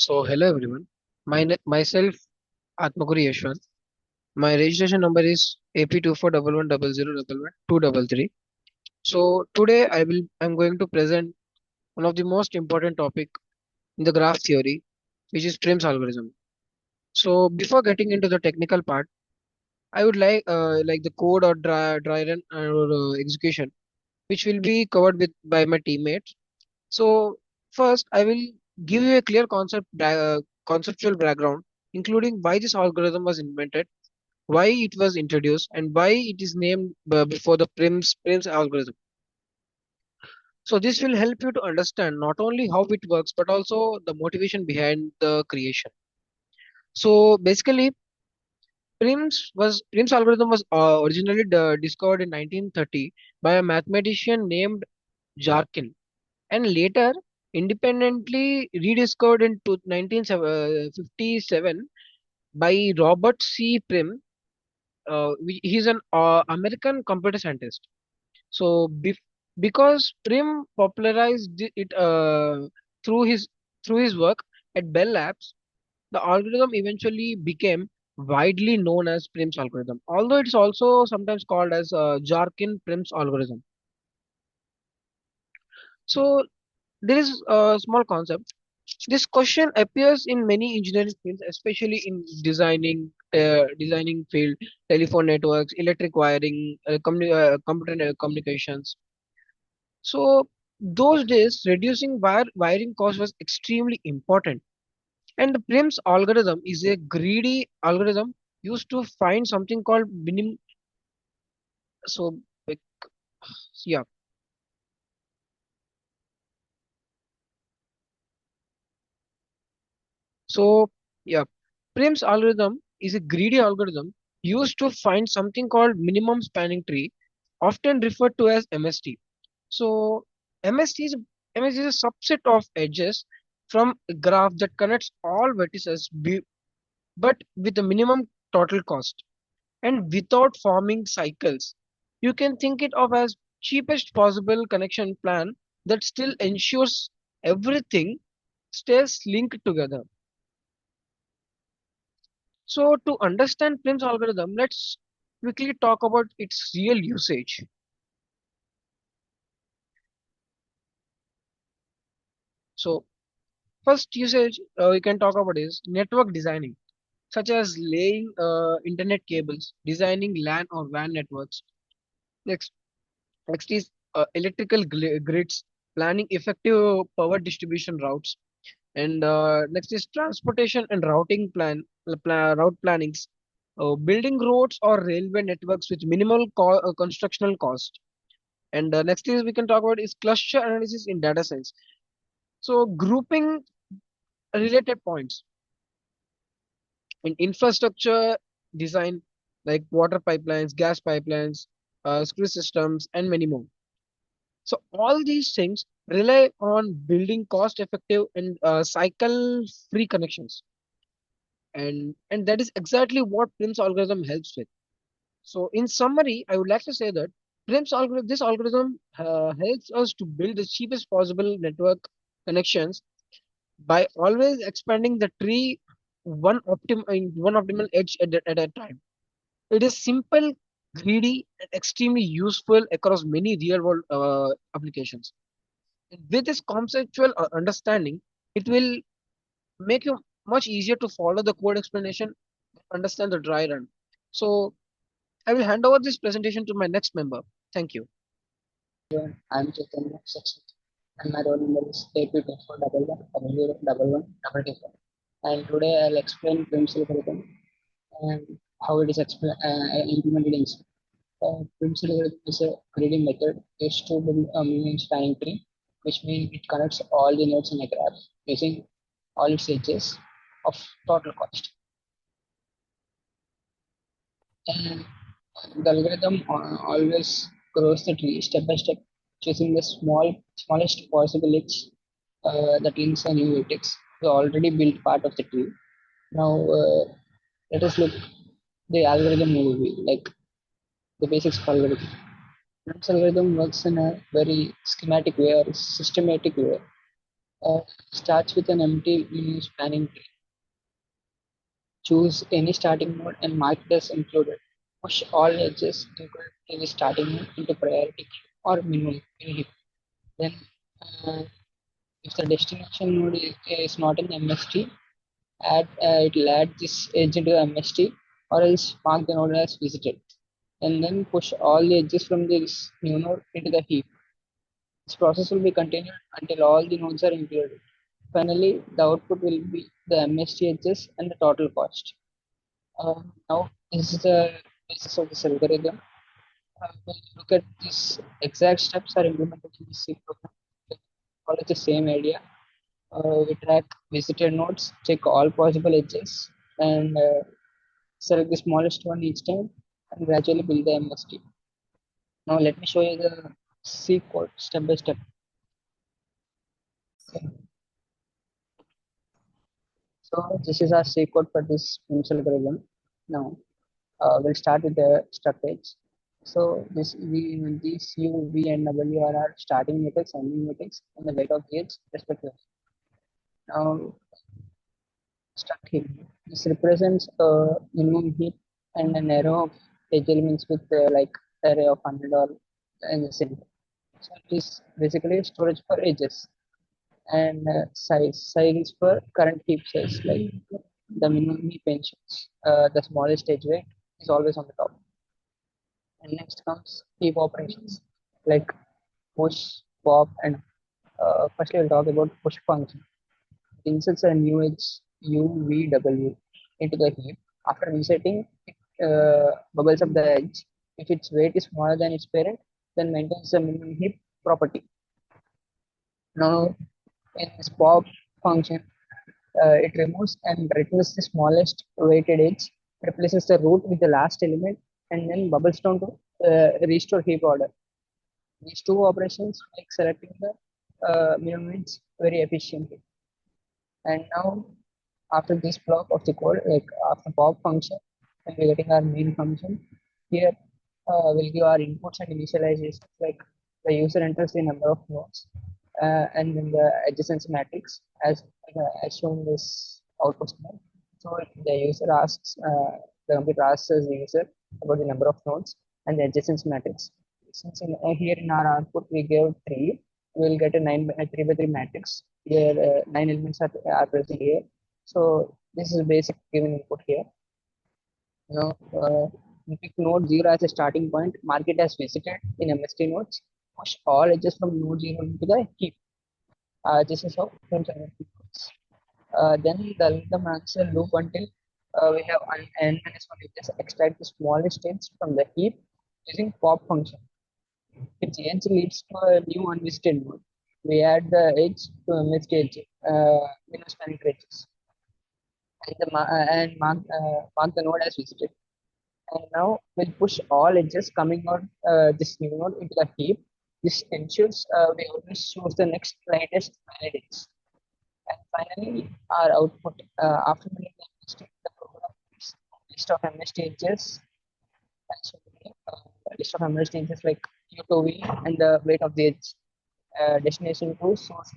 So, hello everyone. Myself, Atmakuri Yashwant. My registration number is AP2411001123. So, today I'm going to present one of the most important topic in the graph theory, which is Prim's algorithm. So, before getting into the technical part, I would like the code or dry run or execution, which will be covered with by my teammates. So first, I will give you a clear conceptual background, including why this algorithm was invented, why it was introduced, and why it is named before the Prim's algorithm. So this will help you to understand not only how it works, but also the motivation behind the creation. So basically, Prim's algorithm was originally discovered in 1930 by a mathematician named Jarkin, and later independently rediscovered in 1957 by Robert C. Prim. He's an American computer scientist. So because Prim popularized it through his through his work at Bell Labs, the algorithm eventually became widely known as Prim's algorithm. Although it's also sometimes called as Jarkin-Prim's algorithm. So there is a small concept. This question appears in many engineering fields, especially in designing field, telephone networks, electric wiring, computer communications. So those days, reducing wiring cost was extremely important. And the Prim's algorithm is a greedy algorithm used to find something called minim. So like, yeah. So yeah, Prim's algorithm is a greedy algorithm used to find something called minimum spanning tree, often referred to as MST. So MST is MST is a subset of edges from a graph that connects all vertices, but with a minimum total cost and without forming cycles. You can think it of as cheapest possible connection plan that still ensures everything stays linked together. So to understand Prim's algorithm, let's quickly talk about its real usage. So first usage we can talk about is network designing, such as laying internet cables, designing LAN or WAN networks. Next, next is electrical grids, planning effective power distribution routes, and next is transportation and routing route plannings, building roads or railway networks with minimal constructional cost. And next is we can talk about is cluster analysis in data science. So grouping related points in infrastructure design like water pipelines, gas pipelines, screw systems, and many more. So all these things rely on building cost-effective and cycle-free connections, and that is exactly what Prim's algorithm helps with. So in summary, I would like to say that this algorithm helps us to build the cheapest possible network connections by always expanding the tree one optimal edge at a time. It is simple, greedy, and extremely useful across many real world applications. With this conceptual understanding, it will make you much easier to follow the code explanation, understand the dry run. So I will hand over this presentation to my next member. Thank you. Everyone, I'm Chaitanya Sakshit, and my role number is AP2411001122. And today I'll explain Prim's algorithm and how it is implemented in C. Prim's algorithm is a grading method used to build a minimum spanning tree, which means it connects all the nodes in a graph using all its edges of total cost. And the algorithm always grows the tree step by step, choosing the smallest possible edge that links a new vertex, the already built part of the tree. Now let us look the algorithm overview, like the basics of algorithm. This algorithm works in a very schematic way or systematic way. Uh, Starts with an empty minimum spanning tree. Choose any starting node and mark it as included. Push all edges equal to the starting node into priority queue or minimum mini heap. Then, uh, if the destination node is not in MST, it'll add this edge into MST or else mark the node as visited. And then push all the edges from this new node into the heap. This process will be continued until all the nodes are included. Finally, the output will be the MST edges and the total cost. Now, this is the basis of this algorithm. We'll look at these exact steps are implemented in the C program. We follow the same idea. We track visited nodes, check all possible edges, and select the smallest one each time, and gradually build the MST. Now, let me show you the C code step by step. Okay. So, this is our C code for this Prim algorithm. Now, we'll start with the struct edge. So these U, V, and W are our starting matrix, ending matrix, and the weight of the edge respectively. Now, struct heap. This represents a minimum heap and an array of edge elements with like array of 100 or in the center. So it is basically storage for edges and size. Size is for current heap size, like the minimum heap ensures the smallest edge weight is always on the top. And next comes heap operations like push, pop, and firstly we'll talk about push function. It inserts a new edge UVW into the heap. After resetting, it bubbles up the edge. If its weight is smaller than its parent, then maintains the minimum heap property. Now, in this pop function, it removes and returns the smallest weighted edge, replaces the root with the last element, and then bubbles down to restore heap order. These two operations make selecting the minimum edge very efficiently. And now, after this block of the code, like after pop function, and we're getting our main function, here we'll give our inputs and initializations, like the user enters the number of nodes, and then the adjacency matrix as shown in this output schema. So the user asks, the computer asks the user about the number of nodes and the adjacency matrix. Since here in our output we gave 3, we'll get a 3 by 3 matrix. Here 9 elements are present here. So this is basic given input here. Now, we pick node 0 as a starting point, mark it as visited in MST nodes, push all edges from node 0 into the heap. This is how Prim works. Then the algorithm runs a loop until we have n minus 1 edges, extract the smallest edge from the heap using pop function. If the edge leads to a new unvisited node, we add the edge to MST edge, minus spanning edges, and, mark the node as visited. And now we'll push all edges coming out this new node into the heap. This ensures we always choose the next lightest valid edge. And finally, our output after making the MST, the program is list of MST edges, list of MST edges like U to V and the weight of the edge, destination to source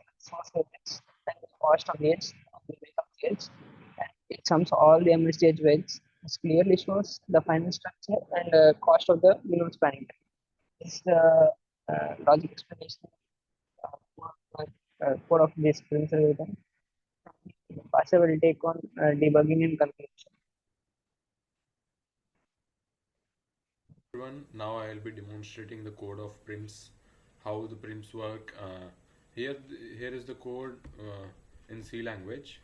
edges, and the cost of the edge, of the weight of the edge. And it sums all the MST edge weights. This clearly shows the final structure and cost of the minimum spanning tree. This is the logic explanation for of this principle algorithm. Pasha will take on debugging and conclusion. Everyone, now I will be demonstrating the code of prims, how the prims work. Here is the code in C language.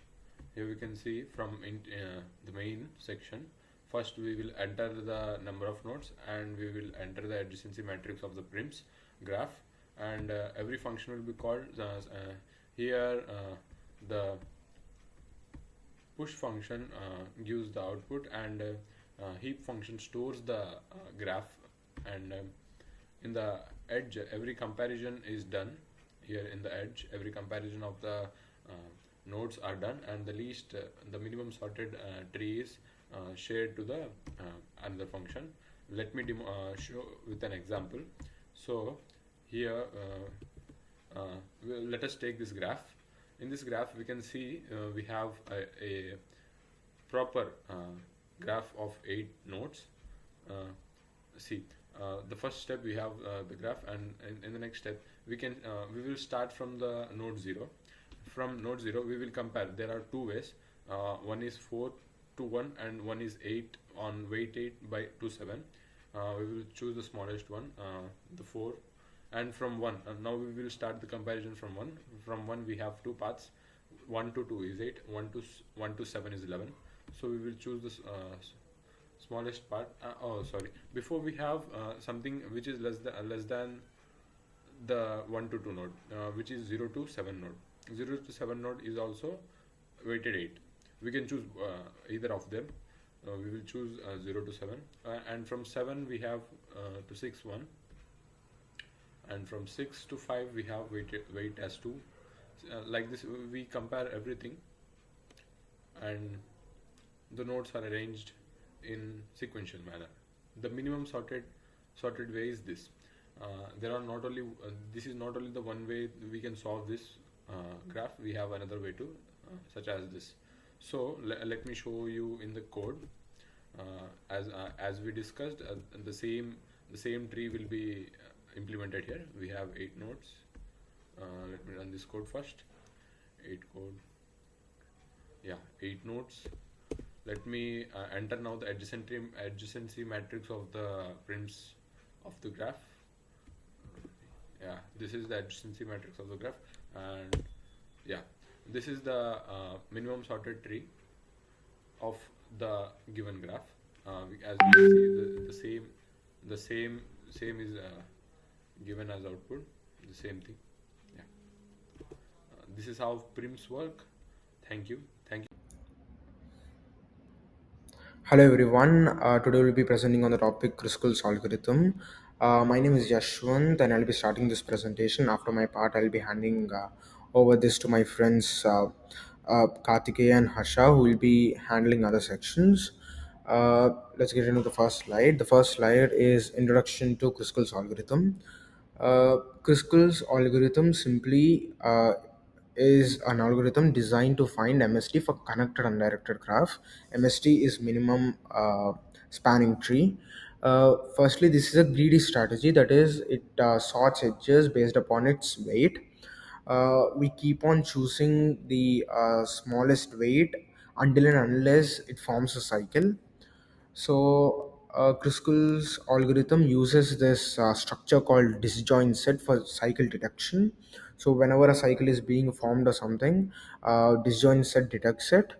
Here we can see from the main section. First, we will enter the number of nodes and we will enter the adjacency matrix of the prims graph, and every function will be called. Here, the push function gives the output, and heap function stores the graph, and in the edge every comparison is done. Here in the edge every comparison of the nodes are done, and the minimum sorted tree is shared to the another function. Let me show with an example. So here let us take this graph. In this graph, we can see we have a proper graph of 8 nodes. Uh, See, the first step we have the graph, and in the next step we will start from the node 0. From node 0 we will compare. There are two ways. One is 4 to 1 and one is 8 on weight 8 by to 7. We will choose the smallest one, the 4, and from 1, now we will start the comparison from 1. From 1 we have two paths. 1 to 2 is 8, 1 to 7 is 11. So we will choose this smallest part. Oh, sorry. Before we have something which is less than the 1 to 2 node, which is 0 to 7 node. 0 to 7 node is also weighted 8. We can choose either of them. We will choose 0 to 7, and from 7 we have to 6 1, and from 6 to 5 we have weight as 2. Like this we compare everything, and the nodes are arranged in sequential manner. The minimum sorted way is this. There are not only This is not only the one way we can solve this graph. We have another way too, such as this. So let me show you in the code. As we discussed, the same tree will be implemented here. We have 8 nodes. Let me run this code first. 8 code. Yeah, 8 nodes. Let me enter now the adjacency matrix of the prims of the graph. Yeah, this is the adjacency matrix of the graph, and yeah, this is the minimum sorted tree of the given graph. As we see, the same is given as output. The same thing. Yeah, this is how prims work. Thank you. Thank you. Hello everyone. Today we'll be presenting on the topic Kruskal's algorithm. My name is Yashwant and I'll be starting this presentation. After my part, I'll be handing over this to my friends Kartikeya and Harsha, who will be handling other sections. Let's get into the first slide. The first slide is Introduction to Kruskal's algorithm. Kruskal's algorithm simply is an algorithm designed to find MST for connected undirected graph. MST is minimum spanning tree. Firstly, this is a greedy strategy, that is, it sorts edges based upon its weight. We keep on choosing the smallest weight until and unless it forms a cycle. So, Kruskal's algorithm uses this structure called disjoint set for cycle detection. So, whenever a cycle is being formed or something, disjoint set detects it.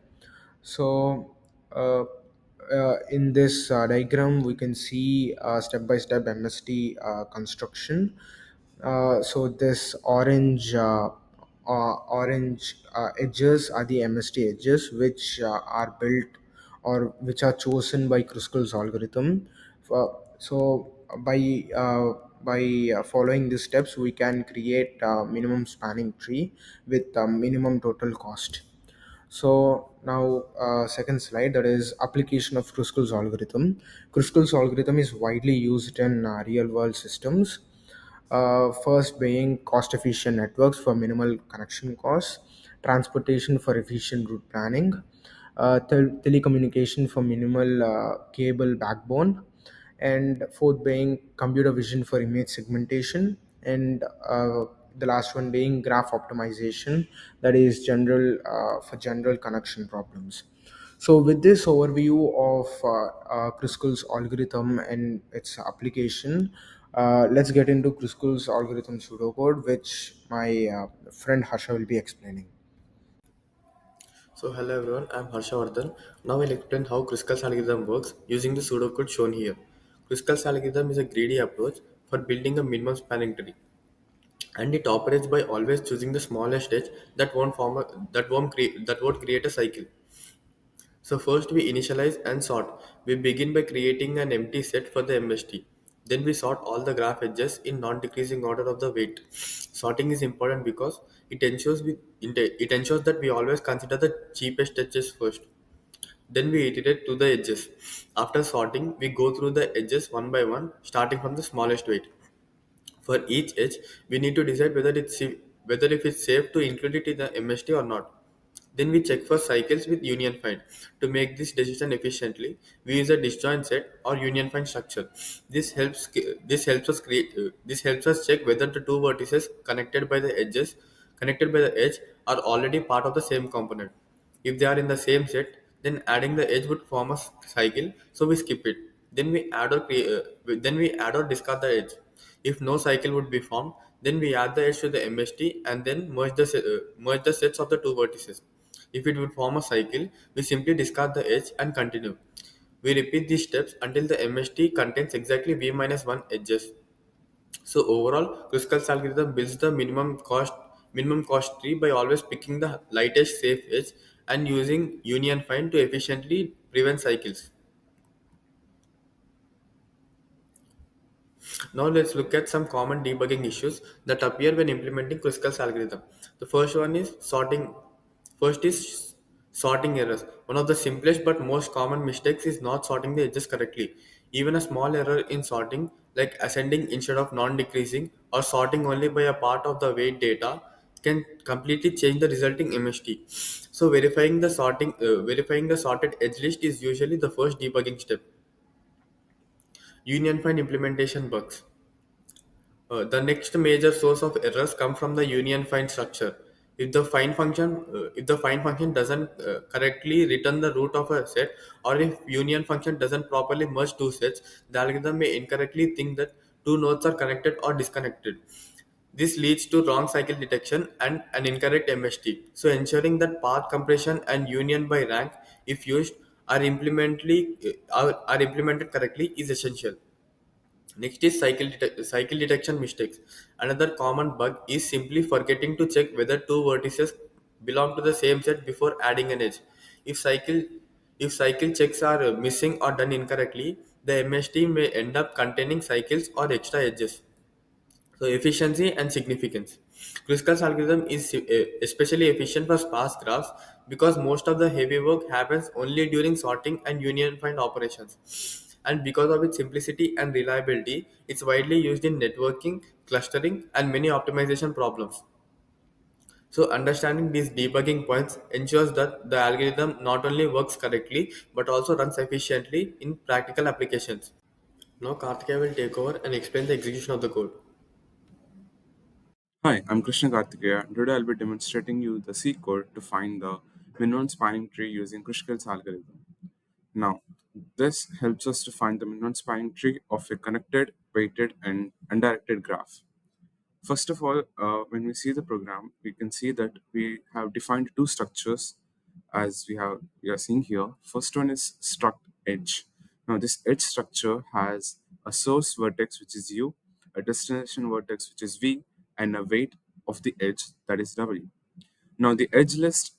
So, in this diagram, we can see step by step MST construction. So this orange edges are the MST edges, which are built or which are chosen by Kruskal's algorithm. So by following these steps, we can create a minimum spanning tree with a minimum total cost. So now, second slide, that is application of Kruskal's algorithm. Kruskal's algorithm is widely used in real-world systems. First being cost-efficient networks for minimal connection costs, transportation for efficient route planning, telecommunication for minimal cable backbone, and fourth being computer vision for image segmentation, and the last one being graph optimization, that is general for general connection problems. So with this overview of Kruskal's algorithm and its application, let's get into Kruskal's algorithm pseudocode, which my friend Harsha will be explaining. So hello everyone, I'm Harshavardhan. Now I'll explain how Kruskal's algorithm works using the pseudocode shown here. Kruskal's algorithm is a greedy approach for building a minimum spanning tree, and it operates by always choosing the smallest edge that won't create a cycle. So first we initialize and sort. We begin by creating an empty set for the MST. Then we sort all the graph edges in non-decreasing order of the weight. Sorting is important because it ensures that we always consider the cheapest edges first. Then we iterate to the edges. After sorting, we go through the edges one by one, starting from the smallest weight. For each edge, we need to decide whether if it's safe to include it in the MST or not. Then we check for cycles with union find. To make this decision efficiently, we use a disjoint set or union find structure. This helps us check whether the two vertices connected by the edge are already part of the same component. If they are in the same set, then adding the edge would form a cycle, so we skip it. Then we add or discard the edge. If no cycle would be formed, then we add the edge to the MST and then merge the sets of the two vertices. If it would form a cycle, we simply discard the edge and continue. We repeat these steps until the MST contains exactly V minus 1 edges. So overall, Kruskal's algorithm builds the minimum cost tree by always picking the lightest safe edge and using union find to efficiently prevent cycles. Now let's look at some common debugging issues that appear when implementing Kruskal's algorithm. The first one is sorting. First is sorting errors. One of the simplest but most common mistakes is not sorting the edges correctly. Even a small error in sorting, like ascending instead of non-decreasing or sorting only by a part of the weight data, can completely change the resulting MST. So verifying the sorted edge list is usually the first debugging step. Union find implementation bugs. The next major source of errors come from the union find structure. If the find function doesn't correctly return the root of a set, or if union function doesn't properly merge two sets, the algorithm may incorrectly think that two nodes are connected or disconnected. This leads to wrong cycle detection and an incorrect MST. So ensuring that path compression and union by rank, if used, are implemented correctly is essential. Next is cycle detection mistakes. Another common bug is simply forgetting to check whether two vertices belong to the same set before adding an edge. If cycle if cycle checks are missing or done incorrectly, the MST may end up containing cycles or extra edges. So efficiency and significance. Kruskal's algorithm is especially efficient for sparse graphs because most of the heavy work happens only during sorting and union find operations. And because of its simplicity and reliability, it's widely used in networking, clustering, and many optimization problems. So understanding these debugging points ensures that the algorithm not only works correctly but also runs efficiently in practical applications. Now Karthikeya will take over and explain the execution of the code. Hi, I'm Krishna Karthikeya. Today I'll be demonstrating you the C code to find the minimum spanning tree using Kruskal's algorithm. Now, this helps us to find the minimum spanning tree of a connected, weighted, and undirected graph. First of all, when we see the program, we can see that we have defined two structures as we are seeing here. First one is struct edge. Now this edge structure has a source vertex which is u, a destination vertex which is v, and a weight of the edge that is w. Now the edge list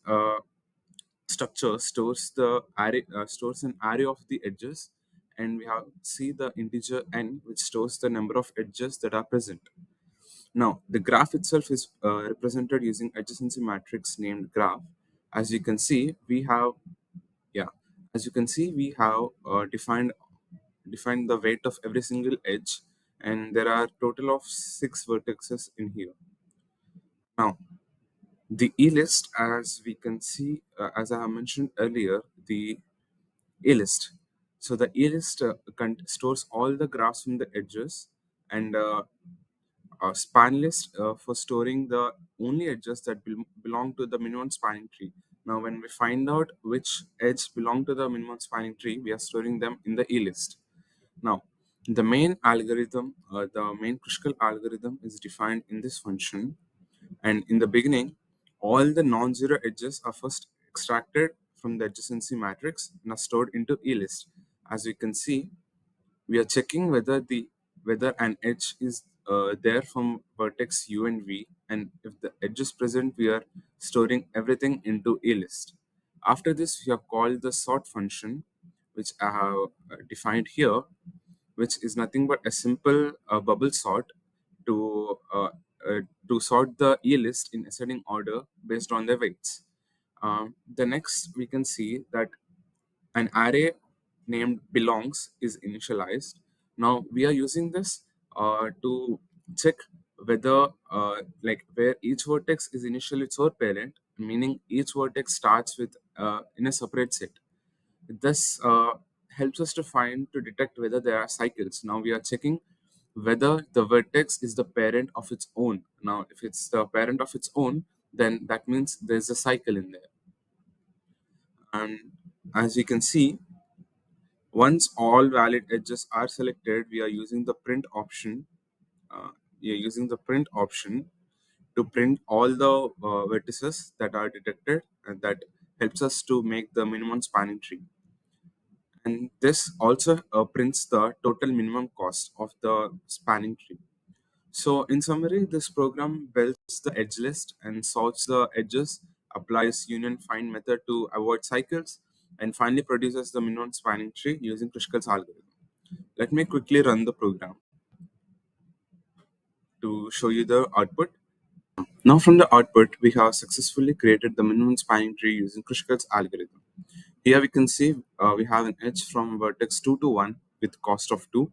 structure stores an array of the edges, and we have see the integer n which stores the number of edges that are present. Now, the graph itself is represented using adjacency matrix named graph. As you can see, yeah, we have defined the weight of every single edge, and there are total of 6 vertices in here. Now, the E list, as we can see, as I have mentioned earlier, the E list. So the E list stores all the graphs from the edges, and span list for storing the only edges that belong to the minimum spanning tree. Now, when we find out which edge belong to the minimum spanning tree, we are storing them in the E list. Now, the main Kruskal algorithm is defined in this function, and in the beginning, all the non-zero edges are first extracted from the adjacency matrix and are stored into E list. As we can see, we are checking whether an edge is there from vertex u and v, and if the edge is present, we are storing everything into a list. After this, we have called the sort function, which I have defined here, which is nothing but a simple bubble sort to uh, to sort the e list in ascending order based on their weights. The next, we can see that an array named belongs is initialized. Now we are using this to check whether like where each vertex is initially its own parent, meaning each vertex starts with in a separate set. This helps us to find to detect whether there are cycles. Now we are checking whether the vertex is the parent of its own. Now if it's the parent of its own, then that means there's a cycle in there. And as you can see, once all valid edges are selected, we are using the print option. Uh, we are using the print option to print all the vertices that are detected, and that helps us to make the minimum spanning tree. And this also prints the total minimum cost of the spanning tree. So in summary, this program builds the edge list and sorts the edges, applies union find method to avoid cycles, and finally produces the minimum spanning tree using Kruskal's algorithm. Let me quickly run the program to show you the output. Now from the output, we have successfully created the minimum spanning tree using Kruskal's algorithm. Here we can see we have an edge from vertex 2 to 1 with cost of 2,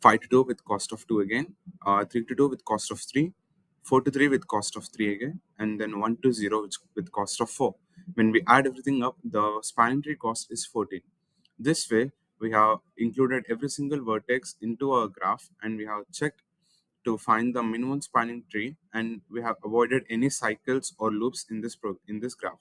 5 to 2 with cost of 2 again, 3 to 2 with cost of 3, 4 to 3 with cost of 3 again, and then 1 to 0 with cost of 4. When we add everything up, the spanning tree cost is 14. This way, we have included every single vertex into our graph, and we have checked to find the minimum spanning tree, and we have avoided any cycles or loops in this graph.